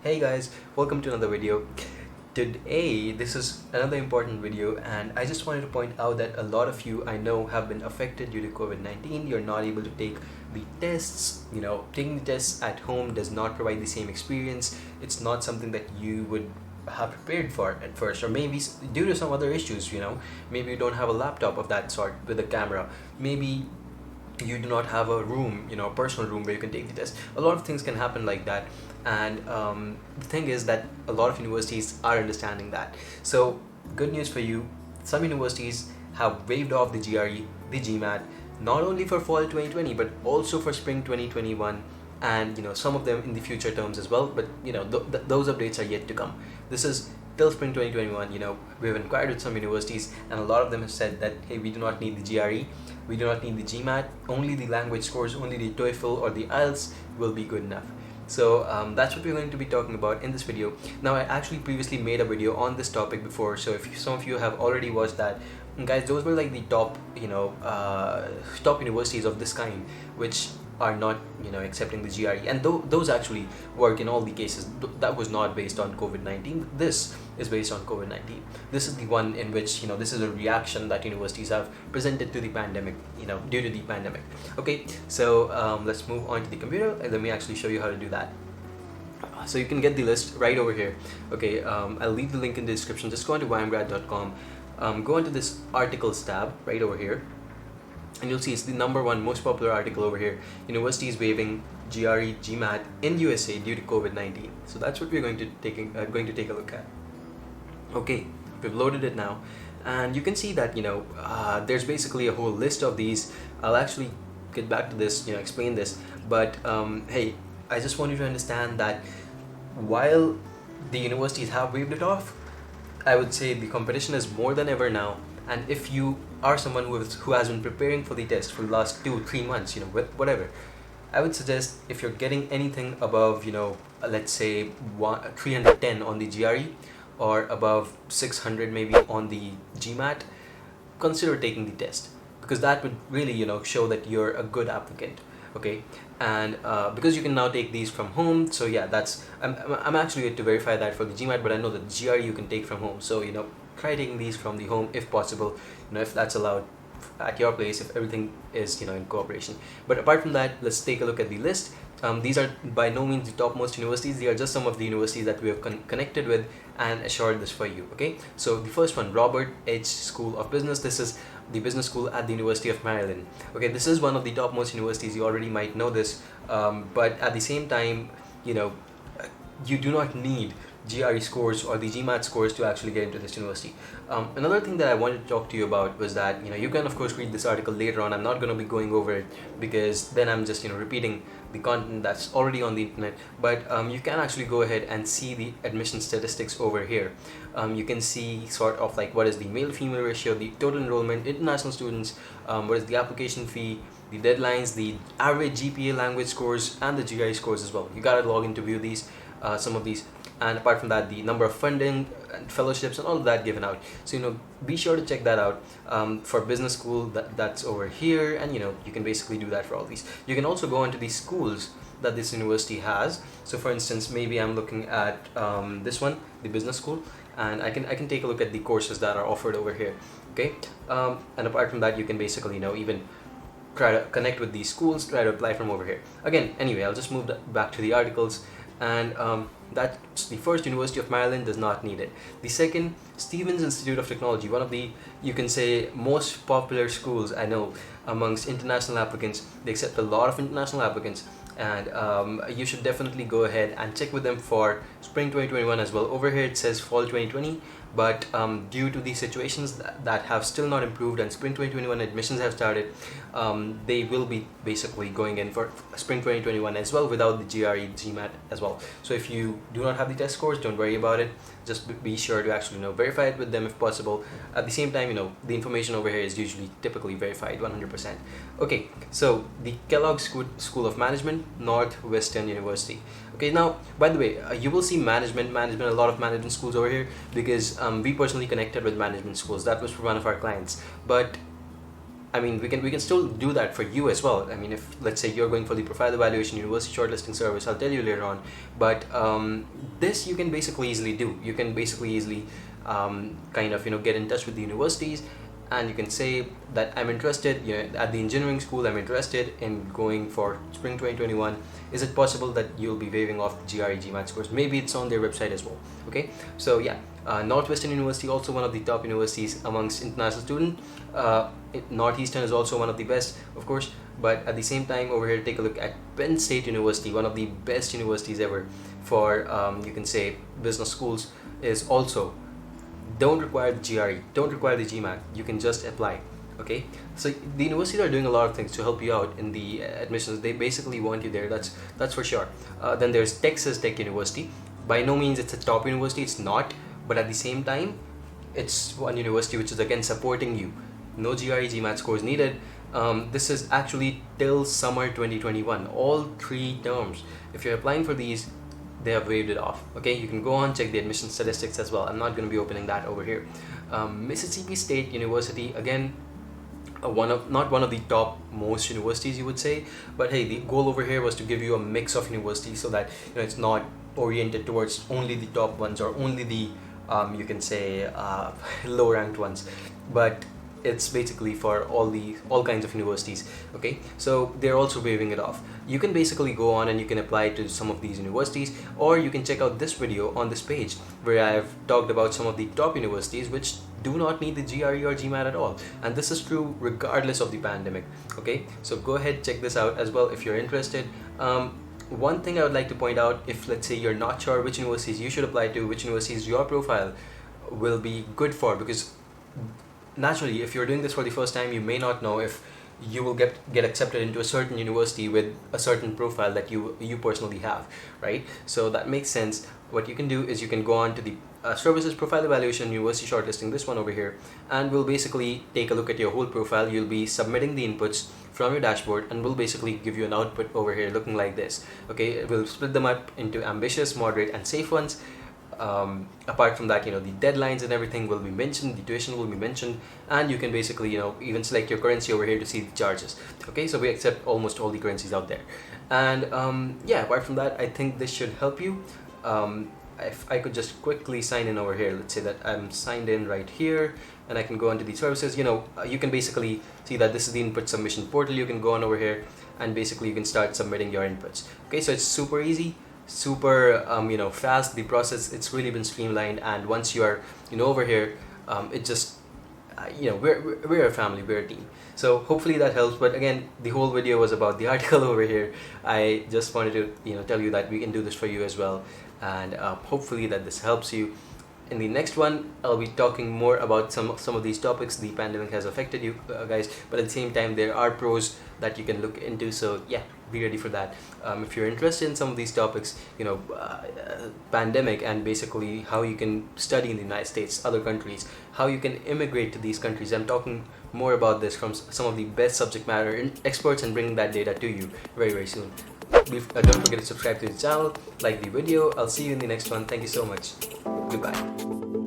Hey guys, welcome to another video. Today, this is another important video, and I just wanted to point out that a lot of you I know have been affected due to COVID-19. You're not able to take the tests. Taking the tests at home does not provide the same experience. It's not something that you would have prepared for at first, or maybe due to some other issues. Maybe you don't have a laptop of that sort with a camera. Maybe you do not have a room, a personal room where you can take the test. A lot of things can happen like that, and the thing is that a lot of universities are understanding that. So good news for you, some universities have waived off the GRE, the GMAT, not only for fall 2020 but also for spring 2021, and some of them in the future terms as well, but those updates are yet to come. This is till spring 2021. We've inquired with some universities, and a lot of them have said that, hey, we do not need the GRE, we do not need the GMAT, only the language scores, only the TOEFL or the IELTS will be good enough. So that's what we're going to be talking about in this video. Now, I actually previously made a video on this topic before, so if some of you have already watched that, guys, those were like the top top universities of this kind, which are not accepting the GRE, and those actually work in all the cases. That was not based on COVID-19. This is based on COVID-19. This is the one in which this is a reaction that universities have presented to the pandemic, due to the pandemic. Okay, so let's move on to the computer, and let me actually show you how to do that. So you can get the list right over here. Okay, I'll leave the link in the description. Just go on to YMGrad.com, go into this articles tab right over here, and you'll see it's the #1 most popular article over here: universities waiving GRE GMAT in USA due to COVID-19. So that's what we're going to take a look at. Okay, we've loaded it now, and you can see that there's basically a whole list of these. I'll actually get back to this, explain this, but hey, I just want you to understand that while the universities have waived it off, I would say the competition is more than ever now. And if you are someone who has been preparing for the test for the last 2-3 months, whatever, I would suggest, if you're getting anything above, let's say 310 on the GRE, or above 600 maybe on the GMAT, consider taking the test, because that would really show that you're a good applicant. Okay, and because you can now take these from home, so yeah, I'm actually going to verify that for the GMAT, but I know that the GRE you can take from home, so try taking these from the home if possible, if that's allowed at your place, if everything is in cooperation. But apart from that, let's take a look at the list. These are by no means the topmost universities. They are just some of the universities that we have connected with and assured this for you. Okay, so the first one, Robert H. School of Business. This is the business school at the University of Maryland. Okay, this is one of the topmost universities. You already might know this, but at the same time, you do not need GRE scores or the GMAT scores to actually get into this university. Another thing that I wanted to talk to you about was that you can of course read this article later on. I'm not going to be going over it, because then I'm just repeating the content that's already on the internet. But you can actually go ahead and see the admission statistics over here. You can see sort of like what is the male-female ratio, the total enrollment, international students, what is the application fee, the deadlines, the average GPA language scores, and the GRE scores as well. You gotta log in to view these, some of these. And apart from that, the number of funding and fellowships and all of that given out. So be sure to check that out. For business school, that's over here, and you can basically do that for all these. You can also go onto the schools that this university has. So for instance, maybe I'm looking at this one, the business school, and I can take a look at the courses that are offered over here. Okay, and apart from that, you can basically even try to connect with these schools, try to apply from over here. Again, anyway, I'll just move back to the articles, and that's the first, University of Maryland does not need it. The second, Stevens Institute of Technology, one of the, you can say, most popular schools I know amongst international applicants. They accept a lot of international applicants, and you should definitely go ahead and check with them for spring 2021 as well. Over here it says fall 2020, but due to the situations that have still not improved and spring 2021 admissions have started, they will be basically going in for spring 2021 as well without the GRE GMAT as well. So if you do not have the test scores, don't worry about it. Just be sure to actually verify it with them if possible. At the same time, the information over here is typically verified 100%. Okay, so the Kellogg School of Management, Northwestern University. Okay, now by the way, you will see management, a lot of management schools over here, because we personally connected with management schools. That was for one of our clients. But I mean, we can still do that for you as well. I mean, if let's say you're going for the profile evaluation university shortlisting service, I'll tell you later on. But this you can basically easily do. You can basically easily kind of get in touch with the universities, and you can say that I'm interested, at the engineering school, I'm interested in going for spring 2021. Is it possible that you'll be waiving off GRE GMAT scores? Maybe it's on their website as well. Okay, so yeah, Northwestern University, also one of the top universities amongst international students. Northeastern is also one of the best, of course, but at the same time, over here, take a look at Penn State University, one of the best universities ever for you can say business schools, is also don't require the GRE, don't require the GMAT. You can just apply. Okay, so the universities are doing a lot of things to help you out in the admissions. They basically want you there. That's for sure. Then there's Texas Tech University. By no means it's a top university. It's not, but at the same time, it's one university which is again supporting you. No GRE GMAT scores needed. This is actually till summer 2021. All 3 terms. If you're applying for these, they have waived it off. Okay, you can go on, check the admission statistics as well. I'm not going to be opening that over here. Mississippi State University, again, not one of the top most universities, you would say, but hey, the goal over here was to give you a mix of universities so that it's not oriented towards only the top ones or only the you can say low ranked ones, but it's basically for all kinds of universities. Okay, so they're also waiving it off. You can basically go on and you can apply to some of these universities, or you can check out this video on this page where I've talked about some of the top universities which do not need the GRE or GMAT at all, and this is true regardless of the pandemic. Okay, so go ahead, check this out as well if you're interested. One thing I would like to point out, if let's say you're not sure which universities you should apply to, which universities your profile will be good for, because naturally, if you're doing this for the first time, you may not know if you will get accepted into a certain university with a certain profile that you personally have, right? So that makes sense. What you can do is you can go on to the services profile evaluation university shortlisting, this one over here, and we'll basically take a look at your whole profile. You'll be submitting the inputs from your dashboard, and we'll basically give you an output over here looking like this. Okay, we'll split them up into ambitious, moderate, and safe ones. Apart from that, the deadlines and everything will be mentioned, the tuition will be mentioned, and you can basically even select your currency over here to see the charges. Okay, so we accept almost all the currencies out there, and yeah, apart from that, I think this should help you. If I could just quickly sign in over here, let's say that I'm signed in right here, and I can go into the services. You can basically see that this is the input submission portal. You can go on over here and basically you can start submitting your inputs. Okay, so it's super easy, super fast. The process, it's really been streamlined, and once you are over here, it just we're a family, we're a team. So hopefully that helps. But again, the whole video was about the article over here. I just wanted to tell you that we can do this for you as well, and hopefully that this helps you. In the next one, I'll be talking more about some of these topics the pandemic has affected you guys, but at the same time there are pros that you can look into. So yeah, be ready for that. If you're interested in some of these topics, pandemic, and basically how you can study in the United States, other countries, how you can immigrate to these countries, I'm talking more about this from some of the best subject matter experts and bringing that data to you very, very soon. Don't forget to subscribe to the channel, like the video. I'll see you in the next one. Thank you so much. Goodbye.